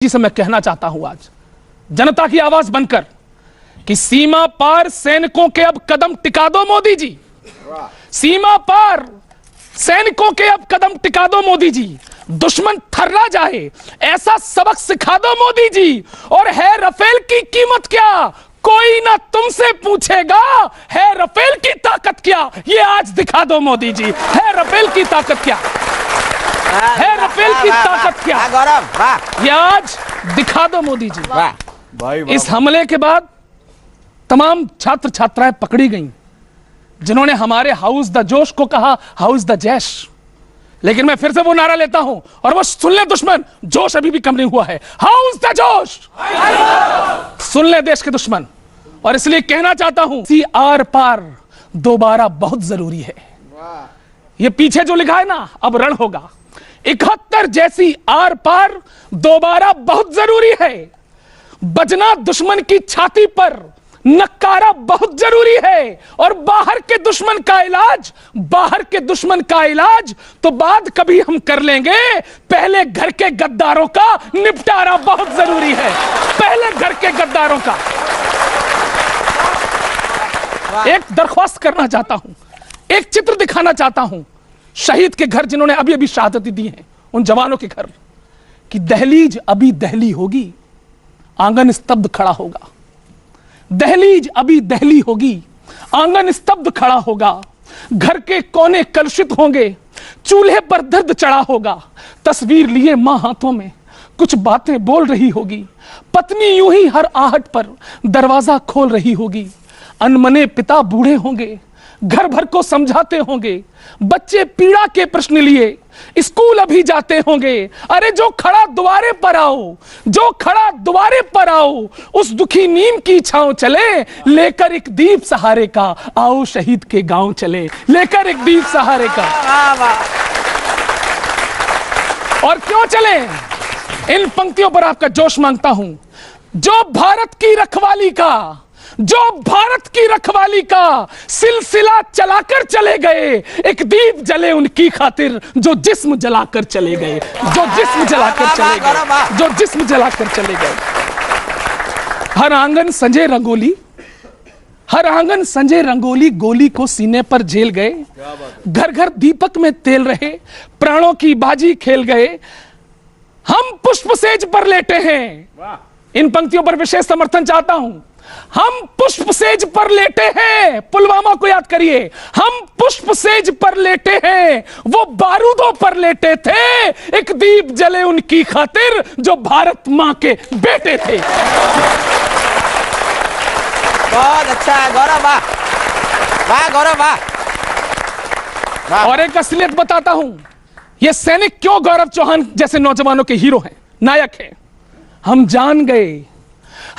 जी से मैं कहना चाहता हूं आज जनता की आवाज बनकर कि सीमा पार सैनिकों के अब कदम टिका दो मोदी जी। सीमा पार सैनिकों के अब कदम टिका दो मोदी जी। दुश्मन थर्रा जाए ऐसा सबक सिखा दो मोदी जी। और है रफेल की कीमत क्या कोई ना तुमसे पूछेगा, है रफेल की ताकत क्या ये आज दिखा दो मोदी जी। है रफेल की ताकत क्या, है रफेल की ताकत क्या, गौरव ये आज दिखा दो मोदी जी। भाई इस हमले के बाद तमाम छात्र छात्राएं पकड़ी गईं जिन्होंने हमारे हाउस द जोश को कहा हाउस द जैश। लेकिन मैं फिर से वो नारा लेता हूं और वो सुन ले दुश्मन, जोश अभी भी कम नहीं हुआ है। हाउस द जोश सुन ले देश के दुश्मन। और इसलिए कहना चाहता हूं सी आर पार दोबारा बहुत जरूरी है। ये पीछे जो लिखा है ना अब रण होगा 71 जैसी आर पार दोबारा बहुत जरूरी है। बजना दुश्मन की छाती पर नकारा बहुत जरूरी है। और बाहर के दुश्मन का इलाज, बाहर के दुश्मन का इलाज तो बाद कभी हम कर लेंगे, पहले घर के गद्दारों का निपटारा बहुत जरूरी है। पहले घर के गद्दारों का। एक दरख्वास्त करना चाहता हूं, एक चित्र दिखाना चाहता हूं शहीद के घर जिन्होंने अभी अभी शहादती दी है, उन जवानों के घर कि दहलीज अभी दहली होगी, आंगन स्तब्ध खड़ा होगा। दहलीज अभी दहली होगी, आंगन स्तब्ध खड़ा होगा। घर के कोने कलुषित होंगे, चूल्हे पर दर्द चढ़ा होगा। तस्वीर लिए मां हाथों में कुछ बातें बोल रही होगी। पत्नी यूं ही हर आहट पर दरवाजा खोल रही होगी। अनमने पिता बूढ़े होंगे, घर भर को समझाते होंगे। बच्चे पीड़ा के प्रश्न लिए स्कूल अभी जाते होंगे। अरे जो खड़ा द्वारे पर आओ, जो खड़ा द्वारे पर आओ, उस दुखी नीम की छांव चले, लेकर एक दीप सहारे का आओ शहीद के गांव चले, लेकर एक दीप सहारे का। और क्यों चले, इन पंक्तियों पर आपका जोश मांगता हूं। जो भारत की रखवाली का, जो भारत की रखवाली का सिलसिला चलाकर चले गए, एक दीप जले उनकी खातिर जो जिस्म जलाकर चले गए, जो जिस्म जलाकर चले गए, जो जिस्म जलाकर चले गए। हर आंगन संजय रंगोली, हर आंगन संजय रंगोली गोली को सीने पर झेल गए। घर घर दीपक में तेल रहे, प्राणों की बाजी खेल गए। हम पुष्प सेज पर लेटे हैं। इन पंक्तियों पर विशेष समर्थन चाहता हूं। हम पुष्प सेज पर लेटे हैं, पुलवामा को याद करिए। हम पुष्प सेज पर लेटे हैं, वो बारूदों पर लेटे थे। एक दीप जले उनकी खातिर जो भारत मां के बेटे थे। बहुत अच्छा है गौरव, वाह वाह गौरव वाह। और एक असलियत बताता हूं, ये सैनिक क्यों गौरव चौहान जैसे नौजवानों के हीरो हैं, नायक हैं। हम जान गए,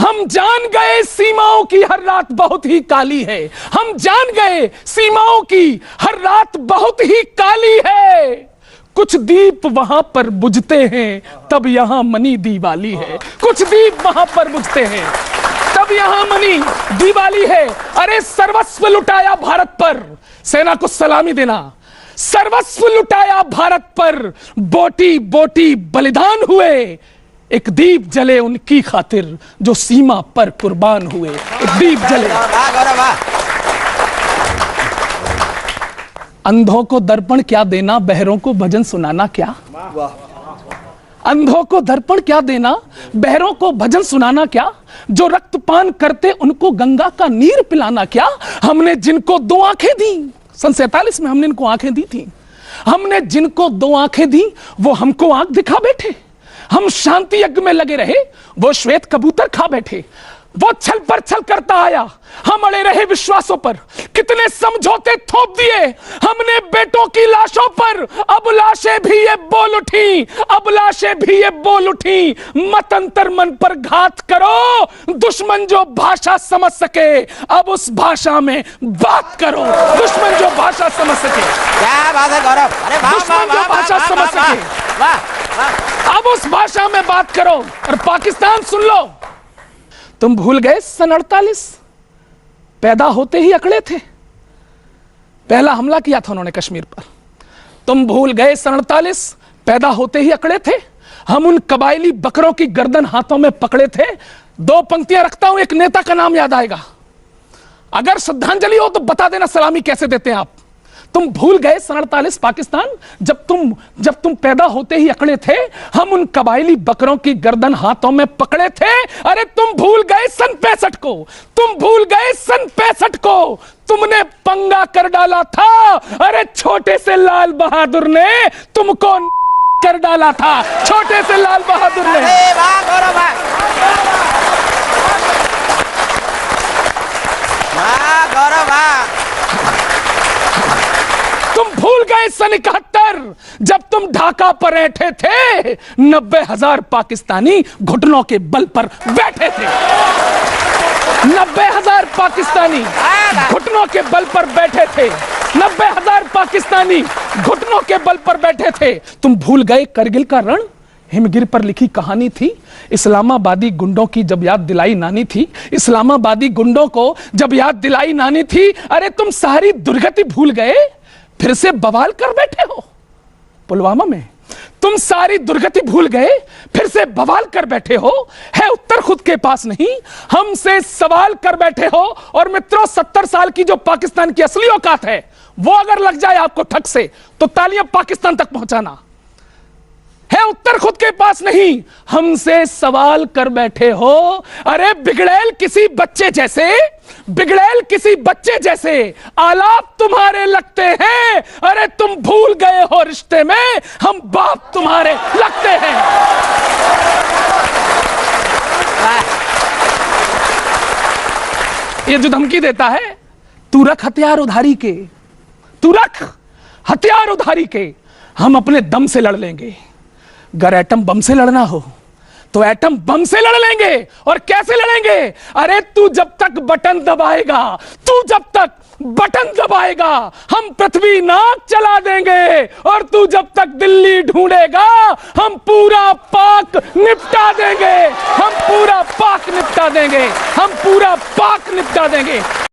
हम जान गए सीमाओं की हर रात बहुत ही काली है। हम जान गए सीमाओं की हर रात बहुत ही काली है। कुछ दीप वहां पर बुझते हैं तब यहां मनी दिवाली है। कुछ दीप वहां पर बुझते हैं तब यहां मनी दिवाली है। अरे सर्वस्व लुटाया भारत पर, सेना को सलामी देना। सर्वस्व लुटाया भारत पर, बोटी बोटी बलिदान हुए। एक दीप जले उनकी खातिर जो सीमा पर कुर्बान हुए। एक दीप जले। अंधों को दर्पण क्या देना, बहरों को भजन सुनाना क्या। अंधों को दर्पण क्या देना, बहरों को भजन सुनाना क्या। जो रक्तपान करते उनको गंगा का नीर पिलाना क्या। हमने जिनको दो आंखें दी, सन 47 में हमने इनको आंखें दी थी। हमने जिनको दो आंखें दी वो हमको आंख दिखा बैठे। हम शांति यज्ञ में लगे रहे, वो श्वेत कबूतर खा बैठे। वो छल पर छल करता आया, हम अड़े रहे विश्वासों पर। कितने समझौते थोप दिए हमने बेटों की लाशों पर। अब लाशें भी ये बोल उठी, अब लाशें भी ये बोल उठी। मत अंतर मन पर घात करो, दुश्मन जो भाषा समझ सके अब उस भाषा में बात करो। दुश्मन जो भाषा समझ सके। क्या बात है गौरव, अरे दुश्मन जो भाषा समझ सके अब उस भाषा में बात करो। और पाकिस्तान सुन लो, तुम भूल गए सन 48 पैदा होते ही अकड़े थे। पहला हमला किया था उन्होंने कश्मीर पर। तुम भूल गए सन 48 पैदा होते ही अकड़े थे। हम उन कबायली बकरों की गर्दन हाथों में पकड़े थे। दो पंक्तियां रखता हूं, एक नेता का नाम याद आएगा। अगर श्रद्धांजलि हो तो बता देना सलामी कैसे देते हैं आप। तुम भूल गए सन 48 पाकिस्तान, जब तुम पैदा होते ही अकड़े थे। हम उन कबायली बकरों की गर्दन हाथों में पकड़े थे। अरे तुम भूल गए सन 65 को, तुम भूल गए सन 65 को। तुमने पंगा कर डाला था। अरे छोटे से लाल बहादुर ने तुमको कर डाला था, छोटे से लाल बहादुर ने। अरे वाह गौरव वाह, वाह गौरव वाह। तुम भूल गए सन 71 जब तुम ढाका पर बैठे थे। 90,000 पाकिस्तानी घुटनों के बल पर बैठे थे। 90,000 पाकिस्तानी घुटनों के बल पर बैठे थे। 90,000 पाकिस्तानी घुटनों के बल पर बैठे थे। तुम भूल गए करगिल का रण, हिमगिर पर लिखी कहानी थी। इस्लामाबादी गुंडों की जब याद दिलाई नानी थी, इस्लामाबादी गुंडों को जब याद दिलाई नानी थी। अरे तुम सारी दुर्गति भूल गए, फिर से बवाल कर बैठे हो पुलवामा में। तुम सारी दुर्गति भूल गए, फिर से बवाल कर बैठे हो। है उत्तर खुद के पास नहीं, हमसे सवाल कर बैठे हो। और मित्रों, 70 साल की जो पाकिस्तान की असली औकात है, वो अगर लग जाए आपको ठग से, तो तालियां पाकिस्तान तक पहुंचाना। है उत्तर खुद के पास नहीं, हमसे सवाल कर बैठे हो। अरे बिगड़ैल किसी बच्चे जैसे, बिगड़ैल किसी बच्चे जैसे आलाप तुम्हारे लगते हैं। अरे तुम भूल गए हो रिश्ते में हम बाप तुम्हारे लगते हैं। ये जो धमकी देता है, तू रख हथियार उधारी के, तू रख हथियार उधारी के, हम अपने दम से लड़ लेंगे। अगर एटम बम से लड़ना हो तो एटम बम से लड़ लेंगे। और कैसे लड़ेंगे? अरे तू जब तक बटन दबाएगा, तू जब तक बटन दबाएगा, हम पृथ्वी नाक चला देंगे। और तू जब तक दिल्ली ढूंढेगा, हम पूरा पाक निपटा देंगे। हम पूरा पाक निपटा देंगे। हम पूरा पाक निपटा देंगे।